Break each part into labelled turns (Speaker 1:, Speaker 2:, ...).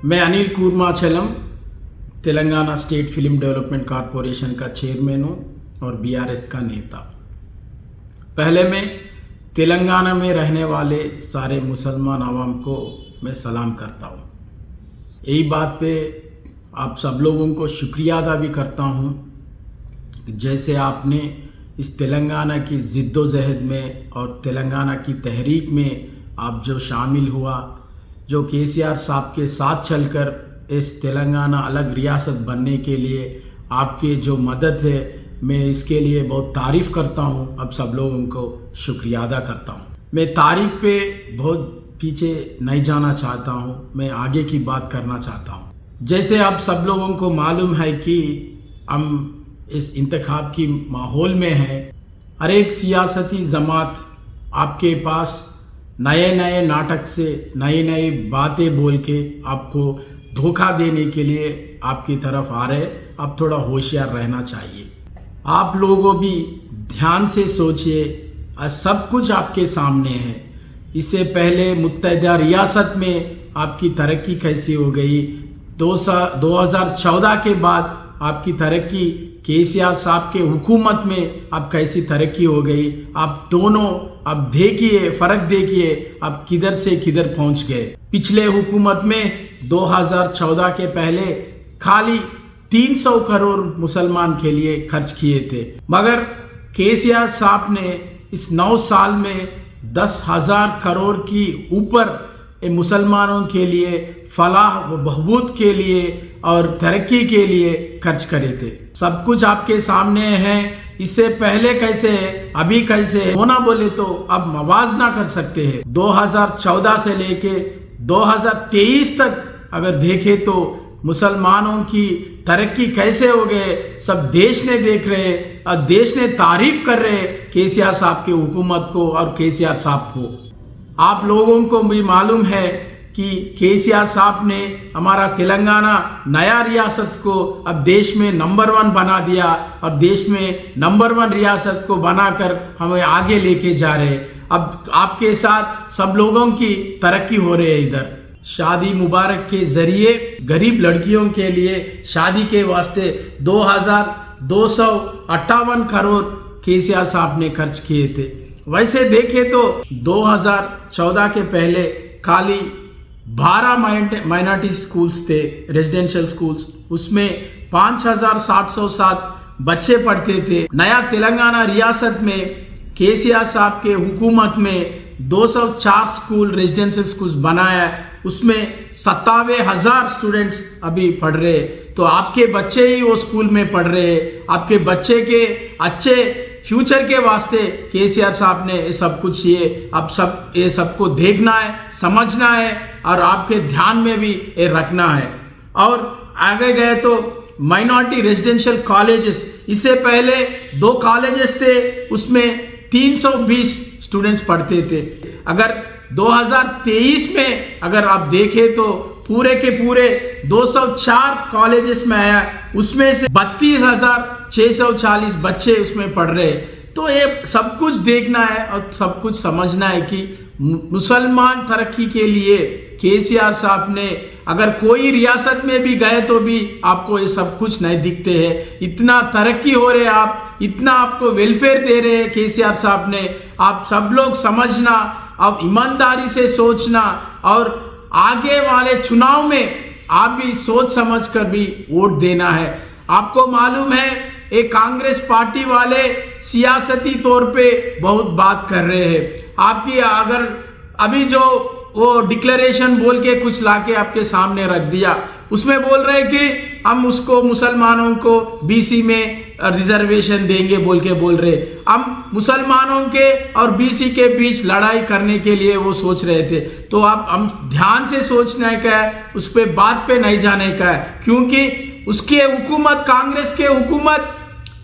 Speaker 1: मैं Anil Kurmachalam Telangana state film development corporation का chairman हूँ और बीआरएस का नेता। पहले मैं तेलंगाना में रहने वाले सारे मुसलमान आवाम को मैं सलाम करता हूँ। यही बात पे आप सब लोगों को शुक्रिया अदा भी करता हूँ, जैसे आपने इस तेलंगाना की ज़िद्दोज़हद में और तेलंगाना की तहरीक में आप जो शामिल हुआ, जो केसीआर साहब के साथ चलकर इस तेलंगाना अलग रियासत बनने के लिए आपके जो मदद है, मैं इसके लिए बहुत तारीफ़ करता हूँ। अब सब लोगों को शुक्रिया अदा करता हूँ। मैं तारीख पे बहुत पीछे नहीं जाना चाहता हूँ, मैं आगे की बात करना चाहता हूँ। जैसे आप सब लोगों को मालूम है कि हम इस इंतखाब की माहौल में हैं। हर एक सियासती जमात आपके पास नए नए नाटक से नई नई बातें बोल के आपको धोखा देने के लिए आपकी तरफ आ रहे। अब थोड़ा होशियार रहना चाहिए। आप लोगों भी ध्यान से सोचिए, सब कुछ आपके सामने है। इससे पहले मुत्तहिदा रियासत में आपकी तरक्की कैसी हो गई, 2014 के बाद आपकी तरक्की केसीआर साहब के हुकूमत में अब कैसी तरक्की हो गई। आप दोनों अब देखिए, फ़र्क देखिए, अब किधर से किधर पहुंच गए। पिछले हुकूमत में 2014 के पहले खाली 300 करोड़ मुसलमान के लिए खर्च किए थे, मगर केसीआर साहब ने इस 9 साल में 10,000 करोड़ की ऊपर मुसलमानों के लिए फलाह व बहबूद के लिए और तरक्की के लिए खर्च करे थे। सब कुछ आपके सामने है। इससे पहले कैसे है, अभी कैसे है, होना बोले तो अब मवाजना कर सकते हैं। 2014 से लेके 2023 तक अगर देखे तो मुसलमानों की तरक्की कैसे हो गए, सब देश ने देख रहे और देश ने तारीफ कर रहे केसीआर साहब के हुकूमत को और केसीआर साहब को। आप लोगों को भी मालूम है कि केसीआर साहब ने हमारा तेलंगाना नया रियासत को अब देश में नंबर 1 बना दिया और देश में नंबर 1 रियासत को बनाकर हमें आगे लेके जा रहे। अब आपके साथ सब लोगों की तरक्की हो रही है। इधर शादी मुबारक के जरिए गरीब लड़कियों के लिए शादी के वास्ते 2,258 करोड़ केसीआर साहब ने खर्च किए थे। वैसे देखे तो 2014 के पहले खाली 12 माइनॉरिटी स्कूल्स थे, रेजिडेंशियल स्कूल्स, उसमें 5,707 बच्चे पढ़ते थे। नया तेलंगाना रियासत में केसीआर साहब के हुकूमत में 204 स्कूल रेजिडेंशियल स्कूल्स बनाया, उसमें 97,000 स्टूडेंट्स अभी पढ़ रहे। तो आपके बच्चे ही वो स्कूल में पढ़ रहे। आपके बच्चे के अच्छे फ्यूचर के वास्ते केसीआर साहब ने सब कुछ ये सबको देखना है, समझना है और आपके ध्यान में भी ये रखना है। और आगे गए तो माइनॉरिटी रेजिडेंशियल कॉलेजेस, इससे पहले 2 कॉलेजेस थे, उसमें 320 स्टूडेंट्स पढ़ते थे। अगर 2023 में अगर आप देखें तो पूरे के पूरे 204 कॉलेजेस में आया, उसमें से 32,640 बच्चे उसमें पढ़ रहे। तो ये सब कुछ देखना है और सब कुछ समझना है कि मुसलमान तरक्की के लिए केसीआर साहब ने अगर कोई रियासत में भी गए तो भी आपको ये सब कुछ नहीं दिखते हैं। इतना तरक्की हो रहे, आप इतना आपको वेलफेयर दे रहे हैं केसीआर साहब ने। आप सब लोग समझना, अब ईमानदारी से सोचना और आगे वाले चुनाव में आप भी सोच समझ कर भी वोट देना है। आपको मालूम है एक कांग्रेस पार्टी वाले सियासती तौर पे बहुत बात कर रहे हैं। आपकी अगर अभी जो वो डिक्लेरेशन बोल के कुछ लाके आपके सामने रख दिया, उसमें बोल रहे कि हम उसको मुसलमानों को बीसी में रिजर्वेशन देंगे बोल रहे। हम मुसलमानों के और बीसी के बीच लड़ाई करने के लिए वो सोच रहे थे। तो आप हम ध्यान से सोचने का है, उस पे बात पे नहीं जाने का है, क्योंकि उसके हुकूमत, कांग्रेस के हुकूमत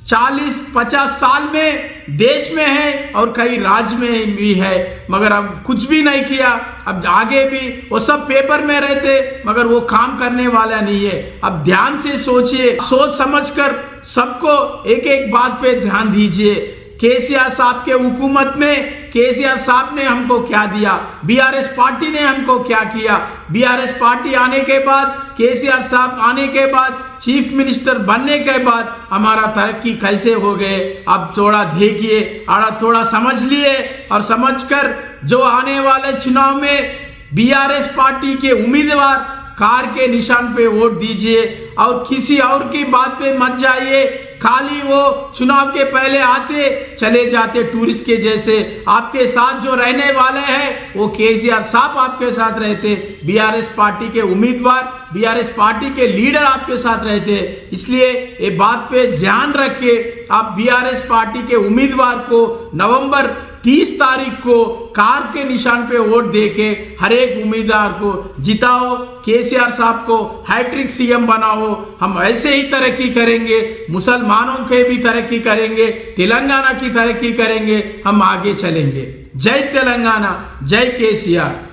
Speaker 1: 40-50 साल में देश में है और कई राज्य में भी है, मगर अब कुछ भी नहीं किया। अब आगे भी वो सब पेपर में रहते, मगर वो काम करने वाला नहीं है। अब ध्यान से सोचिए, सोच समझकर सबको एक एक बात पे ध्यान दीजिए। केसीआर साहब के हुकूमत में केसीआर साहब ने हमको क्या दिया, बीआरएस पार्टी ने हमको क्या किया। बीआरएस पार्टी आने के बाद, केसीआर साहब आने के बाद, चीफ मिनिस्टर बनने के बाद हमारा तरक्की कैसे हो गए। अब थोड़ा देखिए और थोड़ा समझ लिए, और समझकर जो आने वाले चुनाव में बीआरएस पार्टी के उम्मीदवार कार के निशान पे वोट दीजिए, और किसी और की बात पे मत जाइए। खाली वो चुनाव के पहले आते चले जाते टूरिस्ट के जैसे। आपके साथ जो रहने वाले हैं वो केसीआर साहब आपके साथ रहते, बीआरएस पार्टी के उम्मीदवार, बीआरएस पार्टी के लीडर आपके साथ रहते। इसलिए ये बात पे ध्यान रख के आप बीआरएस पार्टी के उम्मीदवार को नवंबर 30 तारीख को कार के निशान पे वोट देके हर एक उम्मीदवार को जिताओ, केसीआर साहब को हैट्रिक सीएम बनाओ। हम ऐसे ही तरक्की करेंगे, मुसलमानों के भी तरक्की करेंगे, तेलंगाना की तरक्की करेंगे, हम आगे चलेंगे। जय तेलंगाना, जय केसीआर।